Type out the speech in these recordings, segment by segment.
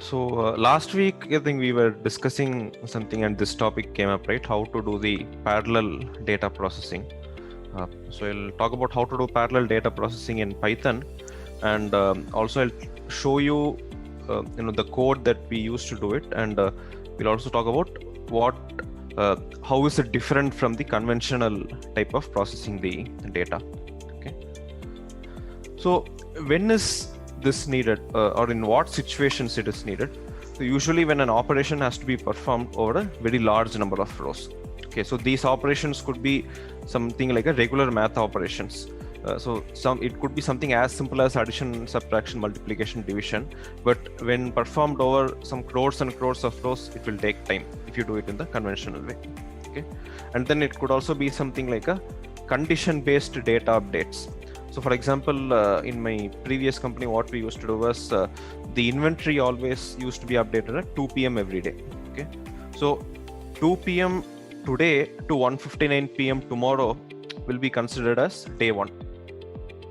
So last week, I think we were discussing something, and this topic came up, right? How to do the parallel data processing. So I'll talk about how to do parallel data processing in Python, and also I'll show you, the code that we used to do it, and we'll also talk about how is it different from the conventional type of processing the data. Okay. So when is this needed, or in what situations it is needed? So usually when an operation has to be performed over a very large number of rows. Okay, so these operations could be something like a regular math operations. It could be something as simple as addition, subtraction, multiplication, division. But when performed over some crores and crores of rows, it will take time if you do it in the conventional way. Okay, and then it could also be something like a condition-based data updates. So for example, in my previous company, what we used to do was the inventory always used to be updated at 2 p.m. every day. Okay, so 2 p.m. today to 1:59 p.m. tomorrow will be considered as day 1.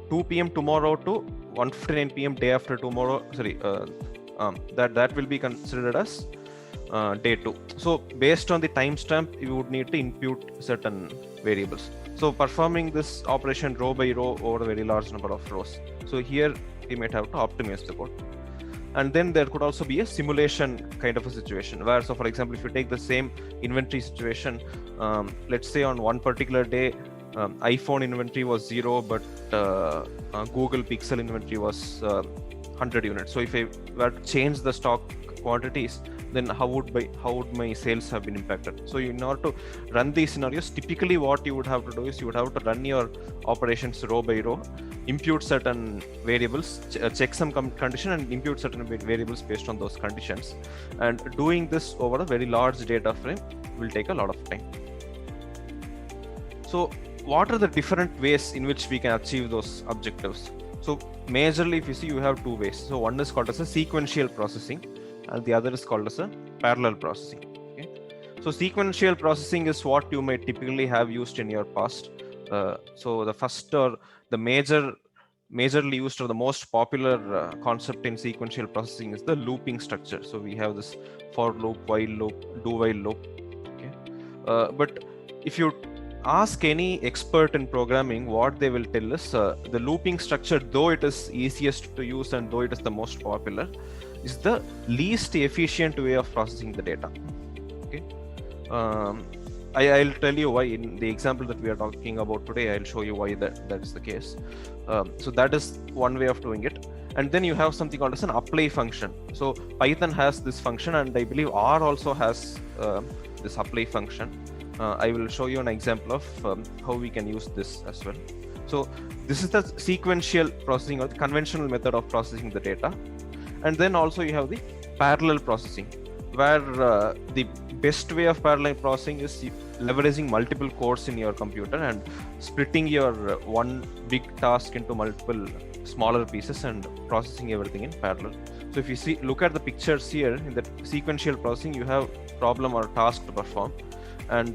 2 p.m. tomorrow to 1:59 p.m. day after tomorrow. That will be considered as day 2. So based on the timestamp, you would need to input certain variables. So performing this operation row by row over a very large number of rows. So here we might have to optimize the code. And then there could also be a simulation kind of a situation where, so for example, if you take the same inventory situation, let's say on one particular day, iPhone inventory was 0, but Google Pixel inventory was 100 units. So if I were to change the stock quantities, then how would my sales have been impacted? So in order to run these scenarios, typically what you would have to do is you would have to run your operations row by row, impute certain variables, check some condition, and impute certain variables based on those conditions. And doing this over a very large data frame will take a lot of time. So what are the different ways in which we can achieve those objectives? So majorly, if you see, you have two ways. So one is called as a sequential processing, and the other is called as a parallel processing. Okay? So sequential processing is what you may typically have used in your past. So the first or the majorly used or the most popular concept in sequential processing is the looping structure. So we have this for loop, while loop, do while loop. Okay? But if you ask any expert in programming, what they will tell us, the looping structure, though it is easiest to use and though it is the most popular, is the least efficient way of processing the data. Okay, I'll tell you why in the example that we are talking about today. I'll show you why that is the case. So that is one way of doing it. And then you have something called as an apply function. So Python has this function, and I believe R also has this apply function. I will show you an example of how we can use this as well. So this is the sequential processing or the conventional method of processing the data. And then also you have the parallel processing, where the best way of parallel processing is leveraging multiple cores in your computer and splitting your one big task into multiple smaller pieces and processing everything in parallel. So if you look at the pictures here, in the sequential processing, you have problem or task to perform, and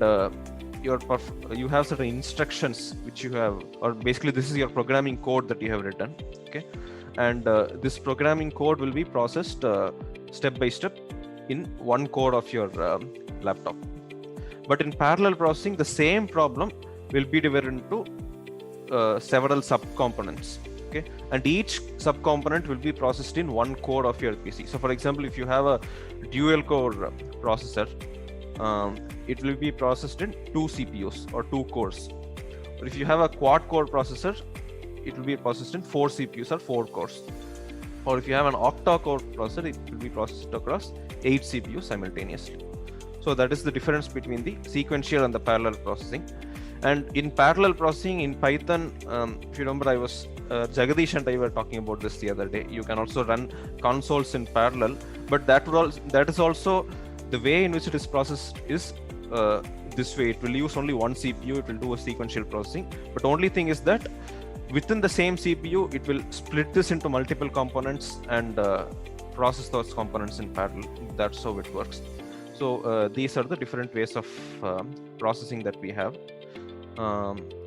you have certain instructions which you have, or basically this is your programming code that you have written. Okay, and this programming code will be processed step by step in one core of your laptop. But in parallel processing, the same problem will be divided into several subcomponents. Okay, and each subcomponent will be processed in one core of your PC. So for example, if you have a dual core processor, it will be processed in 2 CPUs or 2 cores. Or if you have a quad core processor, it will be processed in 4 CPUs or 4 cores. Or if you have an octa core processor, it will be processed across 8 CPUs simultaneously. So that is the difference between the sequential and the parallel processing. And in parallel processing in Python, if you remember, Jagadish and I were talking about this the other day. You can also run consoles in parallel, but that is also the way in which it is processed is this way. It will use only one CPU. It will do a sequential processing. But only thing is that within the same CPU, it will split this into multiple components and process those components in parallel. That's how it works. So these are the different ways of processing that we have.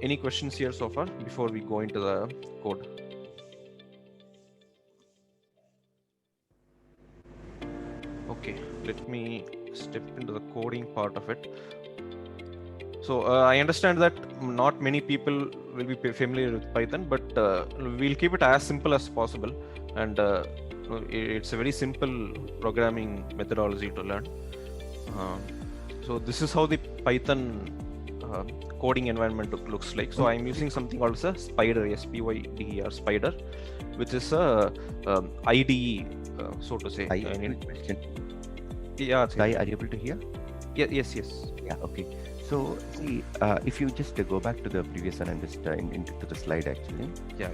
Any questions here so far before we go into the code? let me step into the coding part of it. So I understand that not many people will be familiar with Python, but we'll keep it as simple as possible. And it's a very simple programming methodology to learn. So this is how the Python coding environment looks like. So I'm using something called a Spyder, SPYDER, Spyder, which is a IDE, so to say. Yeah, Guy, are you able to hear? Yeah, yes. Yeah, okay. So see, if you just go back to the previous one and just into the slide actually. Yeah.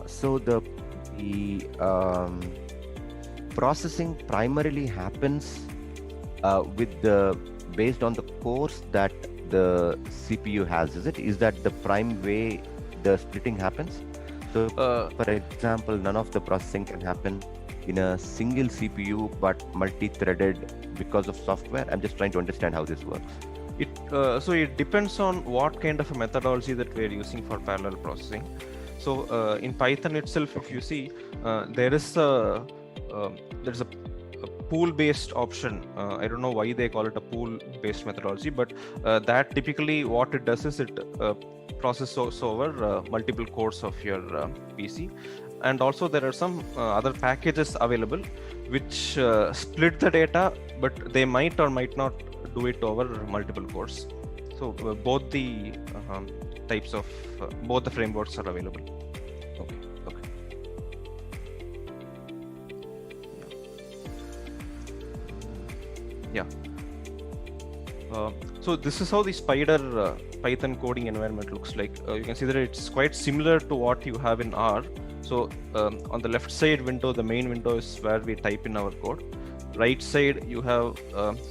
So the processing primarily happens based on the cores that the CPU has. Is that the prime way the splitting happens? So for example, none of the processing can happen in a single CPU but multi-threaded because of software. I'm just trying to understand how this works. So it depends on what kind of a methodology that we're using for parallel processing. So in Python itself, if you see, there's a pool-based option. I don't know why they call it a pool-based methodology, but that typically what it does is it processes over multiple cores of your PC. And also there are some other packages available which split the data, but they might or might not do it over multiple cores. So both the types of both the frameworks are available. Okay. Yeah. So this is how the Spyder Python coding environment looks like. You can see that it's quite similar to what you have in R. So on the left side window, the main window is where we type in our code. Right side, you have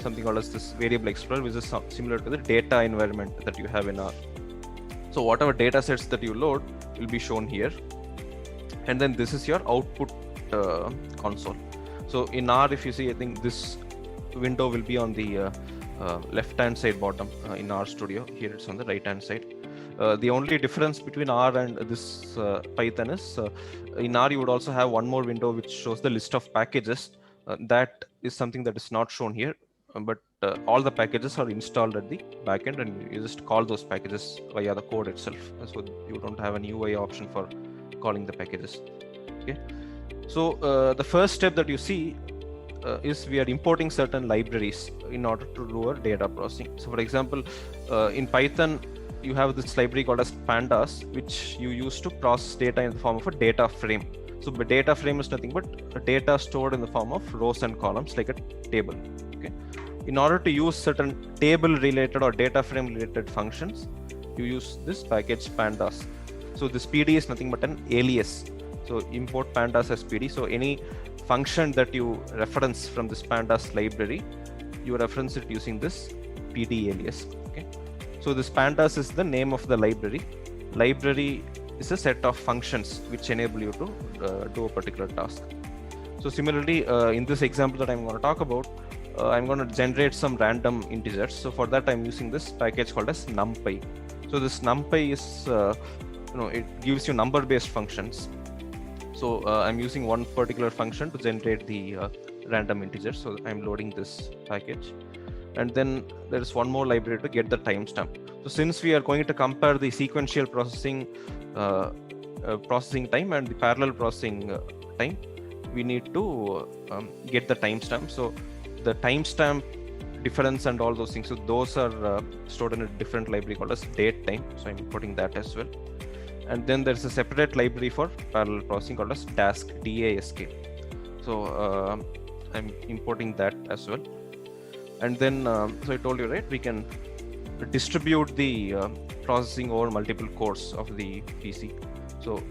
something called as this variable explorer, which is similar to the data environment that you have in R. So whatever data sets that you load will be shown here. And then this is your output console. So in R, if you see, I think this window will be on the left-hand side bottom in R Studio. Here it's on the right-hand side. The only difference between R and this Python is in R, you would also have one more window which shows the list of packages. That is something that is not shown here, but all the packages are installed at the backend, and you just call those packages via the code itself. So you don't have an UI option for calling the packages. Okay. So the first step that you see is we are importing certain libraries in order to do our data processing. So for example, in Python, you have this library called as pandas, which you use to process data in the form of a data frame. So the data frame is nothing but data stored in the form of rows and columns like a table. Okay. In order to use certain table related or data frame related functions, you use this package pandas. So this PD is nothing but an alias. So import pandas as PD. So any function that you reference from this pandas library, you reference it using this PD alias. Okay. So this pandas is the name of the library. Library is a set of functions which enable you to do a particular task. So similarly, in this example that I'm going to talk about, I'm going to generate some random integers. So for that, I'm using this package called as NumPy. So this NumPy is, it gives you number-based functions. So I'm using one particular function to generate the random integers. So I'm loading this package. And then there is one more library to get the timestamp. So since we are going to compare the sequential processing time and the parallel processing time, we need to get the timestamp. So the timestamp difference and all those things, so those are stored in a different library called as datetime. So I'm importing that as well. And then there's a separate library for parallel processing called as Dask, DASK. So I'm importing that as well. And then, so I told you, right, we can distribute the processing over multiple cores of the PC. So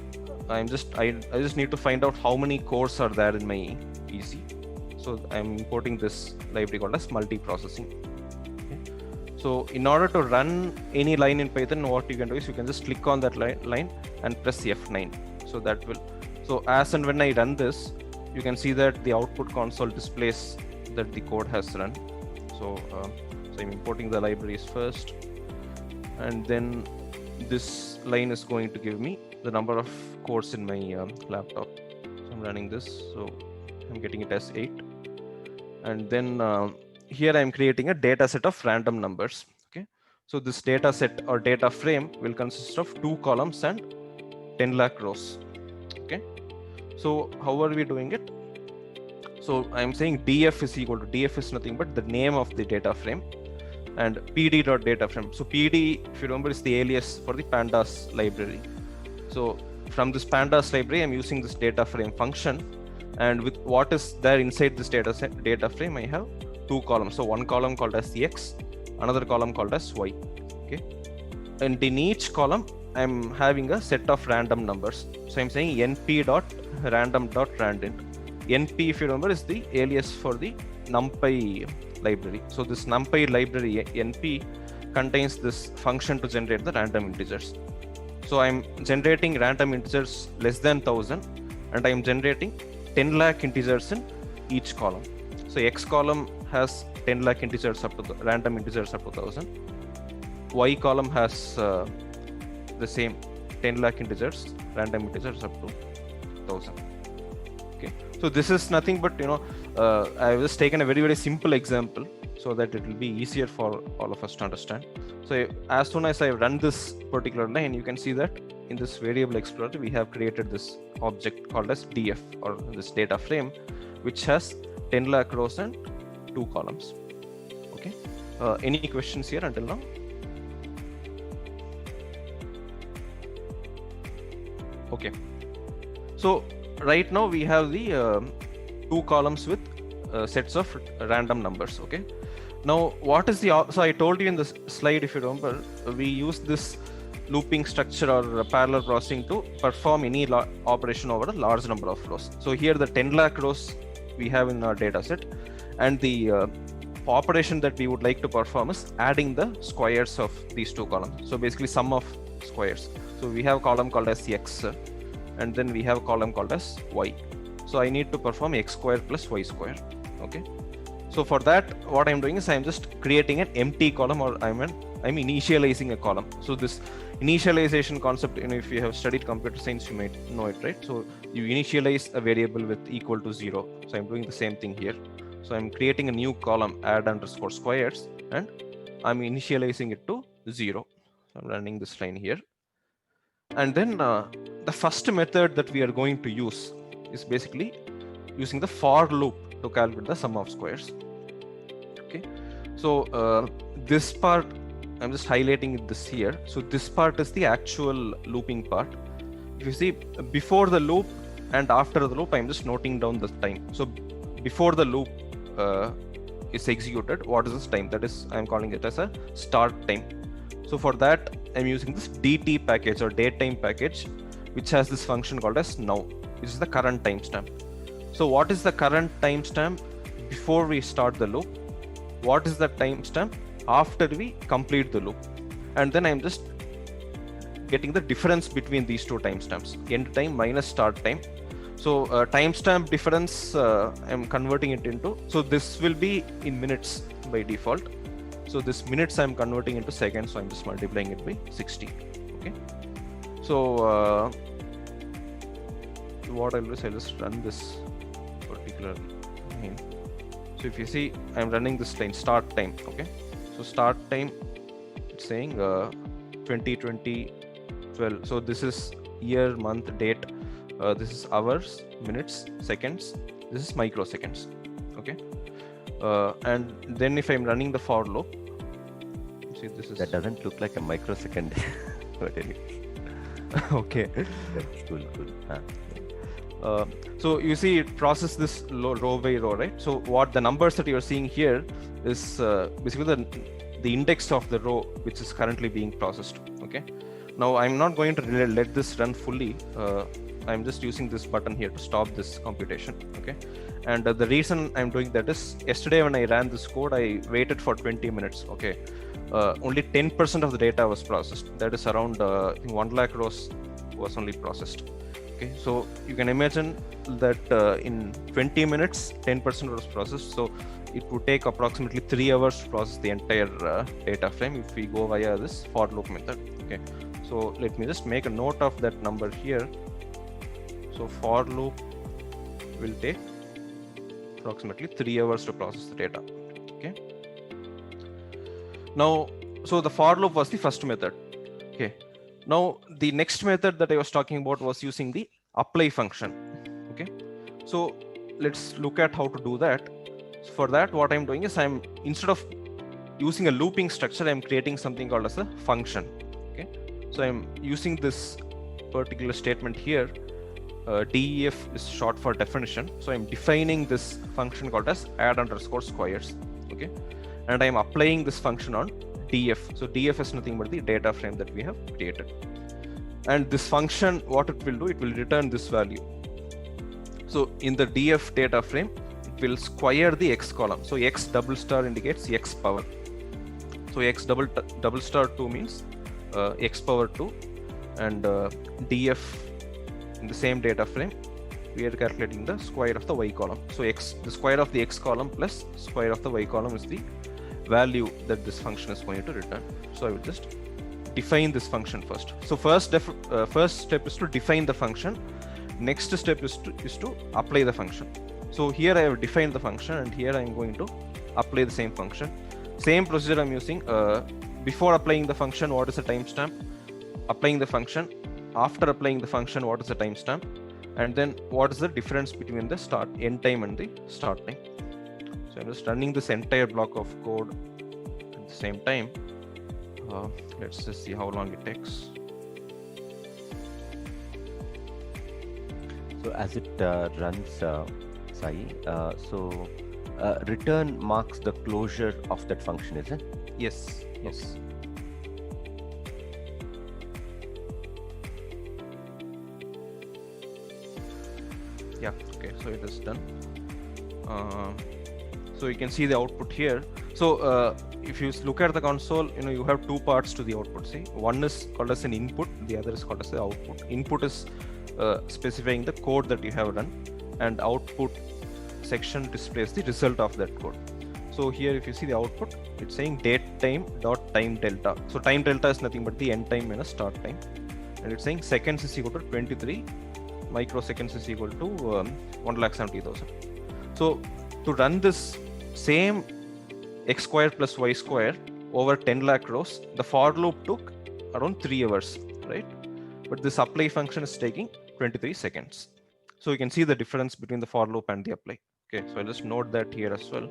I just need to find out how many cores are there in my PC. So I'm importing this library called as multiprocessing. Okay. So in order to run any line in Python, what you can do is you can just click on that line and press F9. So that will, so as and when I run this, you can see that the output console displays that the code has run. So I'm importing the libraries first, and then this line is going to give me the number of cores in my laptop. So I'm running this, so I'm getting it as 8. And then here I'm creating a data set of random numbers. Okay, so this data set or data frame will consist of 2 columns and 10 lakh rows. Okay, so how are we doing it? So I'm saying df is equal to, df is nothing but the name of the data frame, and pd.data frame. So pd, if you remember, is the alias for the pandas library. So from this pandas library, I'm using this data frame function, and with what is there inside this data frame, I have 2 columns. So one column called as x, another column called as y. Okay, and in each column I'm having a set of random numbers. So I'm saying np.random.randint. np, if you remember, is the alias for the numpy library. So this numpy library np contains this function to generate the random integers. So I'm generating random integers less than 1000, and I'm generating 10 lakh integers in each column. So x column has 10 lakh integers up to the random integers up to 1000. Y column has the same 10 lakh integers, random integers up to 1000. Okay, so this is nothing but, I was taken a very, very simple example so that it will be easier for all of us to understand. So as soon as I run this particular line, you can see that in this variable explorer, we have created this object called as df, or this data frame, which has 10 lakh rows and 2 columns. Okay, any questions here until now? Okay, so right now we have the 2 columns with sets of random numbers. Okay, now what is the, so I told you in this slide, if you remember, we use this looping structure or parallel processing to perform any operation over a large number of rows. So here the 10 lakh rows we have in our data set, and the operation that we would like to perform is adding the squares of these 2 columns. So basically sum of squares. So we have a column called as x, and then we have a column called as y. So I need to perform x square plus y square. Okay, so for that, what I'm doing is I'm just creating an empty column, or I'm initializing a column. So this initialization concept, if you have studied computer science, you might know it, right? So you initialize a variable with equal to 0. So I'm doing the same thing here. So I'm creating a new column, add underscore squares, and I'm initializing it to 0. So I'm running this line here. And then the first method that we are going to use is basically using the for loop to calculate the sum of squares. Okay, so this part, I'm just highlighting this here. So this part is the actual looping part. If you see, before the loop and after the loop, I'm just noting down the time. So before the loop is executed, what is this time? That is, I'm calling it as a start time. So for that, I'm using this dt package or datetime package, which has this function called as now, which is the current timestamp. So what is the current timestamp before we start the loop? What is the timestamp after we complete the loop? And then I'm just getting the difference between these 2 timestamps, end time minus start time. So timestamp difference, I'm converting it into, so this will be in minutes by default. So this minutes I'm converting into seconds, so I'm just multiplying it by 60. Okay, so what I'll do is I'll just run this particular line. So if you see, I'm running this line, start time. Okay, so start time, it's saying 2020 12. So this is year, month, date. This is hours, minutes, seconds. This is microseconds. Okay, and then if I'm running the for loop, see, this is, that doesn't look like a microsecond. But anyway. Okay, That's cool. so you see, it processes this row by row, right? So what the numbers that you're seeing here is basically the index of the row which is currently being processed. Okay, now I'm not going to let this run fully. I'm just using this button here to stop this computation. Okay, and the reason I'm doing that is, yesterday when I ran this code, I waited for 20 minutes. Okay, only 10% of the data was processed. That is around I think 1 lakh rows was only processed. Okay, so you can imagine that in 20 minutes 10% was processed, so it would take approximately 3 hours to process the entire data frame if we go via this for loop method. Okay, so let me just make a note of that number here. So for loop will take approximately 3 hours to process the data. Okay. Now, so the for loop was the first method. Okay. Now the next method that I was talking about was using the apply function. Okay. So let's look at how to do that. So for that, what I'm doing is instead of using a looping structure, I'm creating something called as a function. Okay. So I'm using this particular statement here. DEF is short for definition. So I'm defining this function called as add_squares. Okay. And I'm applying this function on DF. So DF is nothing but the data frame that we have created. And this function, what it will do, it will return this value. So in the DF data frame, it will square the X column. So X double star indicates X power. So X double star 2 means X power 2, and DF in the same data frame, we are calculating the square of the Y column. So the square of the X column plus square of the Y column is the value that this function is going to return. So I will just define this function first. So first step is to define the function. Next step is to apply the function. So here I have defined the function, and here I am going to apply the same function. Same procedure I'm using. Before applying the function, what is the timestamp? Applying the function. After applying the function, what is the timestamp? And then what is the difference between the end time and the start time? So I'm just running this entire block of code at the same time. Let's just see how long it takes. So as it runs, Sai, return marks the closure of that function, is it? Yes. Yes. Yeah. Okay. So it is done. So you can see the output here. So if you look at the console, you have two parts to the output. See, one is called as an input, the other is called as the output. Input is specifying the code that you have run, and output section displays the result of that code. So here, if you see the output, it's saying date time dot time delta. So time delta is nothing but the end time minus start time, and it's saying seconds is equal to 23, microseconds is equal to 1,70,000. So to run this same x square plus y square over 10 lakh rows, the for loop took around 3 hours, right? But this apply function is taking 23 seconds. So you can see the difference between the for loop and the apply. Okay, so I'll just note that here as well.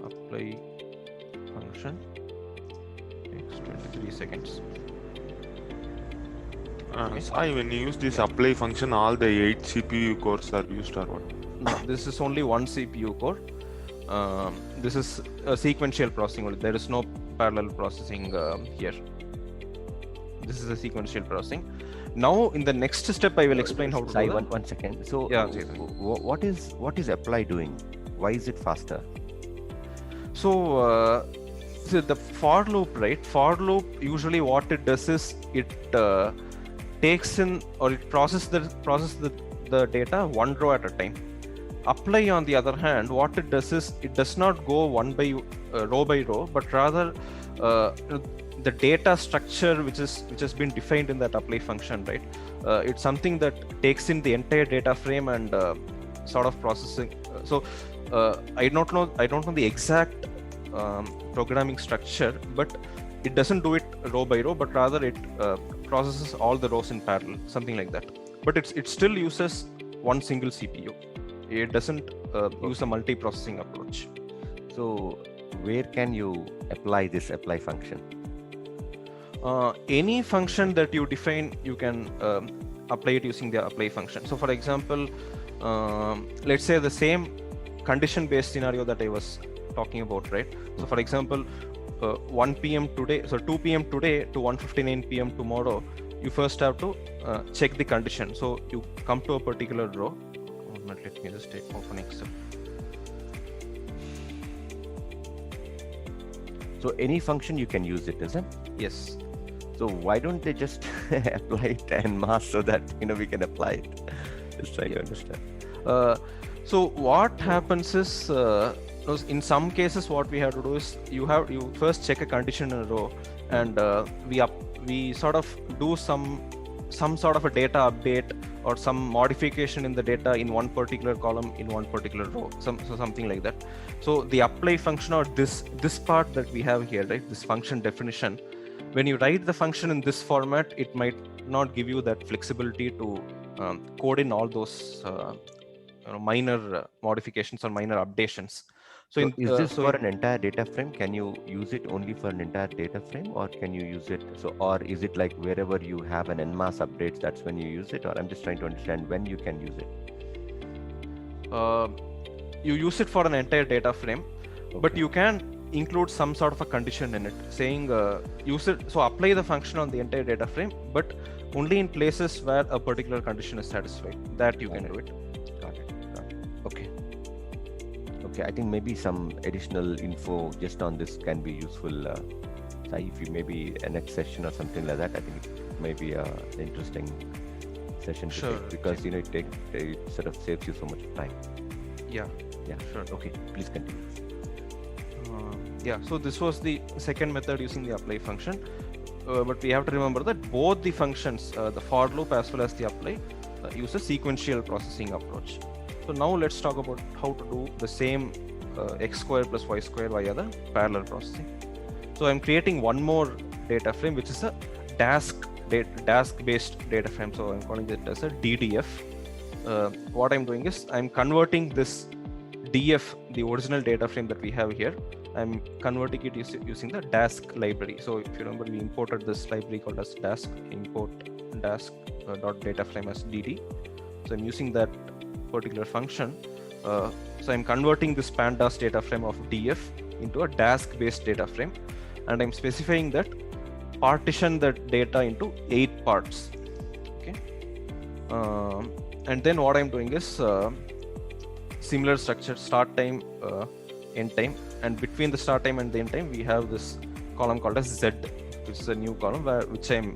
Apply function takes 23 seconds. Sai, when you use this apply function, all the 8 CPU cores are used or what? No, this is only one CPU core. This is a sequential processing only. There is no parallel processing here. This is a sequential processing. Now, in the next step, I will explain how to do that. One second. So, yeah, what is apply doing? Why is it faster? So the for loop, right? For loop usually what it does is it takes in or it processes the data one row at a time. Apply, on the other hand, what it does is it does not go row by row, but rather the data structure which has been defined in that apply function, right? It's something that takes in the entire data frame and sort of processing. I don't know the exact programming structure, but it doesn't do it row by row, but rather it processes all the rows in parallel, something like that. But it still uses one single CPU. It doesn't use a multi-processing approach. So where can you apply this apply function? Any function that you define, you can apply it using the apply function. So for example, let's say the same condition-based scenario that I was talking about, right? So for example, 1 p.m. today, so 2 p.m. today to 1:59 p.m. tomorrow, you first have to check the condition. So you come to a particular row. Let me just open Excel. So any function you can use it, isn't it? Yes. So why don't they just apply it en masse so that we can apply it? Just trying to understand. So what happens is, in some cases, what we have to do is you first check a condition in a row, and we sort of do some sort of a data update or some modification in the data in one particular column in one particular row, something like that. So the apply function, or this part that we have here, right, this function definition, when you write the function in this format, it might not give you that flexibility to code in all those minor modifications or minor updations. So is this for an entire data frame? Can you use it only for an entire data frame, or can you use it, or is it like wherever you have an en masse updates, that's when you use it? Or I'm just trying to understand when you can use it. You use it for an entire data frame, Okay. but you can include some sort of a condition in it saying use it, so apply the function on the entire data frame, but only in places where a particular condition is satisfied, that you can do it. Got it. Okay. I think maybe some additional info just on this can be useful. Sai, if you maybe a next session or something like that, I think it may be an interesting session to Sure. take, because it sort of saves you so much time. Yeah, Sure. Okay, please continue. So this was the second method using the apply function, but we have to remember that both the functions, the for loop as well as the apply, use a sequential processing approach. So now let's talk about how to do the same x square plus y square via the parallel processing. So I'm creating one more data frame, which is a Dask based data frame. So I'm calling it as a DDF. What I'm doing is I'm converting this DF, the original data frame that we have here, I'm converting it using the Dask library. So if you remember, we imported this library called as Dask, import Dask.data frame as DD. So I'm using that particular function. So I'm converting this pandas data frame of DF into a Dask based data frame, and I'm specifying that partition that data into 8 parts. Okay. And then what I'm doing is similar structure, start time, end time, and between the start time and the end time we have this column called as Z, which is a new column which I'm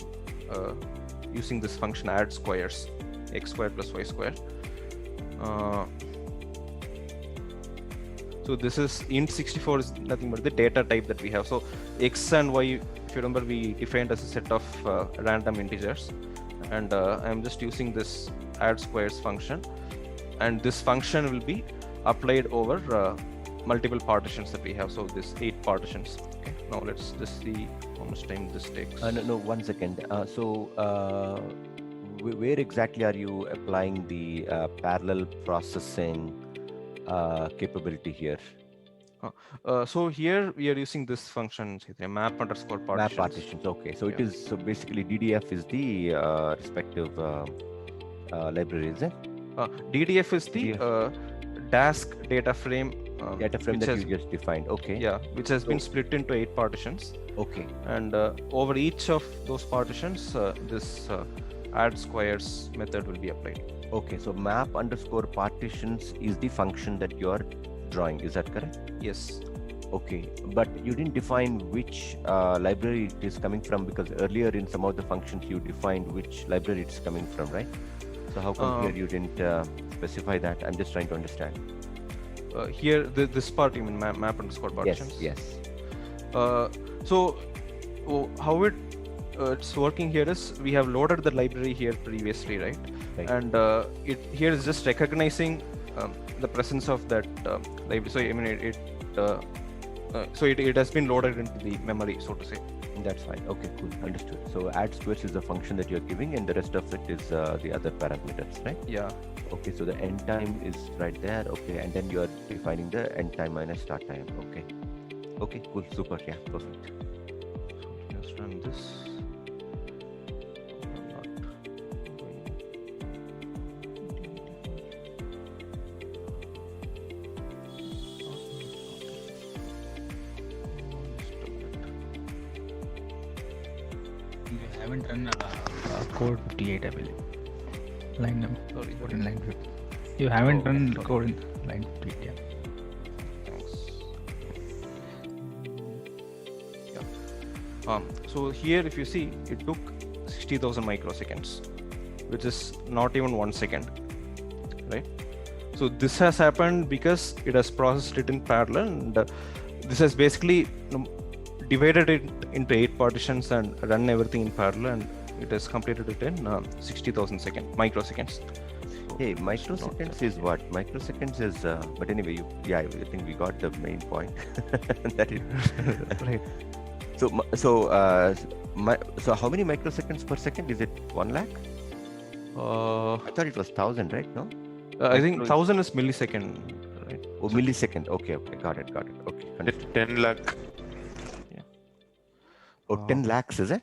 using this function add squares, x square plus y square. So this is int64 is nothing but the data type that we have. So x and y, if you remember, we defined as a set of random integers, and I'm just using this add squares function, and this function will be applied over multiple partitions that we have. So this 8 partitions. Okay, now let's just see how much time this takes. No, 1 second. Where exactly are you applying the parallel processing capability here? So here we are using this function, map underscore partitions. Map partitions. Okay, so it is, so basically DDF is the respective library, is it? DDF is the Dask data frame. Data frame that you just defined. Okay. Yeah, which has been split into 8 partitions. Okay. And over each of those partitions, this add squares method will be applied. Okay, so map underscore partitions is the function that you are drawing. Is that correct? Yes. Okay, but you didn't define which library it is coming from, because earlier in some of the functions you defined which library it's coming from, right? So how come here you didn't specify that? I'm just trying to understand. Here, this part, you mean map underscore partitions? Yes. So how it's working here is we have loaded the library here previously, right? And it here is just recognizing the presence of that library. So I mean it has been loaded into the memory, so to say. That's fine. Okay, cool. Understood. So add squares is the function that you're giving, and the rest of it is the other parameters, right? Yeah. Okay, so the end time is right there. Okay, and then you're defining the end time minus start time. Okay. Okay, cool. Super. Yeah, perfect. So let's run this. I haven't run code 58, I believe. Line number. Sorry. Code in line 50. You haven't run code in line 58. Yeah. Thanks. Yeah. So here, if you see, it took 60,000 microseconds, which is not even 1 second, right? So this has happened because it has processed it in parallel, and this has basically divided it into 8 partitions and run everything in parallel, and it has completed it in 60,000 microseconds. Hey, microseconds is what? Microseconds is, but anyway, I think we got the main point. That is Right. So how many microseconds per second? Is it 1 lakh? I thought it was 1,000, right? No? I think 1,000 is millisecond, right? Oh, millisecond. Okay, got it. Okay. It's 10 lakh. Oh, 10 lakhs, is it?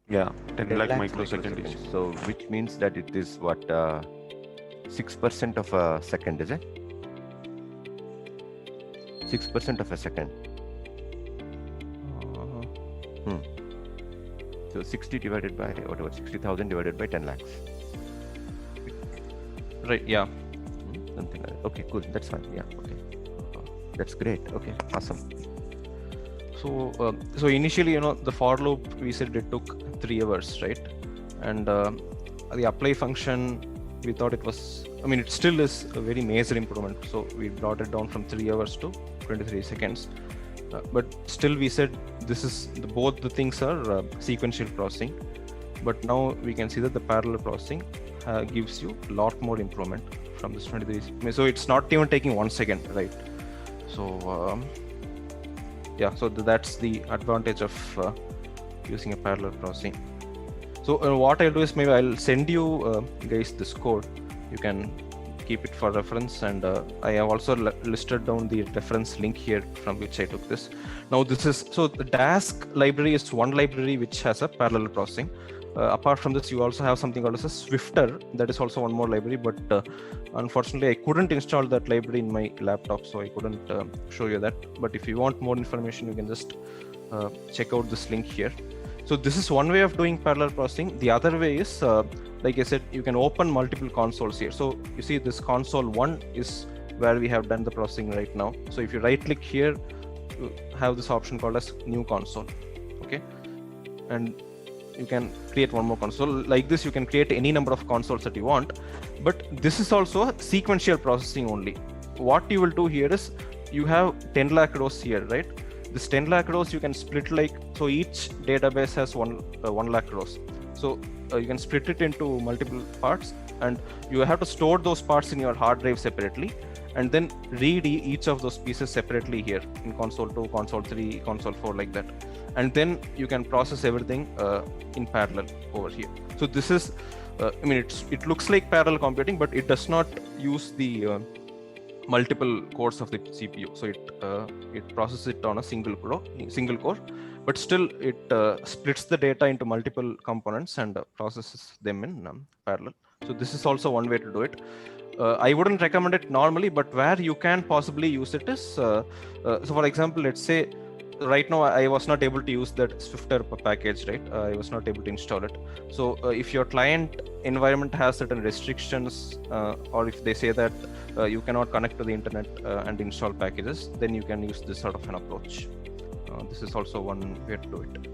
Yeah, 10 lakh lakhs microsecond is. So, which means that it is what, 6% of a second, is it? 6% of a second. So 60 divided by whatever, 60,000 divided by 10 lakhs. Right, yeah. Something like that. Okay, cool. That's fine. Yeah, okay. That's great. Okay, awesome. So initially, the for loop, we said it took 3 hours, right? And the apply function, we thought it was, it still is a very major improvement. So we brought it down from 3 hours to 23 seconds. But still we said both the things are sequential processing. But now we can see that the parallel processing gives you a lot more improvement from this 23. So it's not even taking 1 second, right? So so that's the advantage of using a parallel processing. So what I'll do is maybe I'll send you guys this code. You can keep it for reference, and I have also listed down the reference link here from which I took this. Now the Dask library is one library which has a parallel processing. Apart from this, you also have something called as a Swifter. That is also one more library, but unfortunately I couldn't install that library in my laptop, so I couldn't show you that. But if you want more information, you can just check out this link here. So this is one way of doing parallel processing. The other way is, like I said, you can open multiple consoles here. So you see this console 1 is where we have done the processing right now. So if you right click here, you have this option called as new console. Okay, and you can create one more console. Like this, you can create any number of consoles that you want, but this is also a sequential processing only. What you will do here is, you have 10 lakh rows here, right? This 10 lakh rows you can split, so each database has 1 lakh rows. So you can split it into multiple parts, and you have to store those parts in your hard drive separately, and then read each of those pieces separately here in console 2, console 3, console 4, like that. And then you can process everything in parallel over here. So this is, it looks like parallel computing, but it does not use the multiple cores of the CPU. So it processes it on a single core, but still it splits the data into multiple components and processes them in parallel. So this is also one way to do it. I wouldn't recommend it normally, but where you can possibly use it is, so for example, let's say right now I was not able to use that Swifter package, right? I was not able to install it. So if your client environment has certain restrictions, or if they say that you cannot connect to the internet and install packages, then you can use this sort of an approach. This is also one way to do it.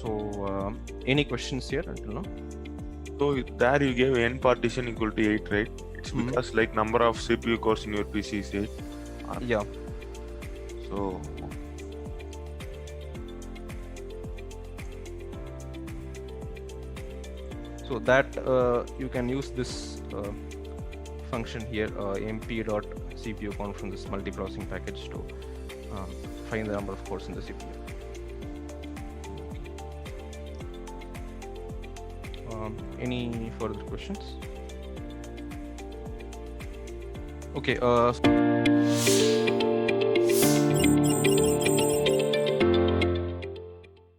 So any questions here until now? So there you gave n partition equal to 8, right? It's because like number of CPU cores in your PC is 8. Yeah. So that you can use this function here, mp.cpu count from this multiprocessing package to find the number of cores in the CPU. Any further questions? Okay.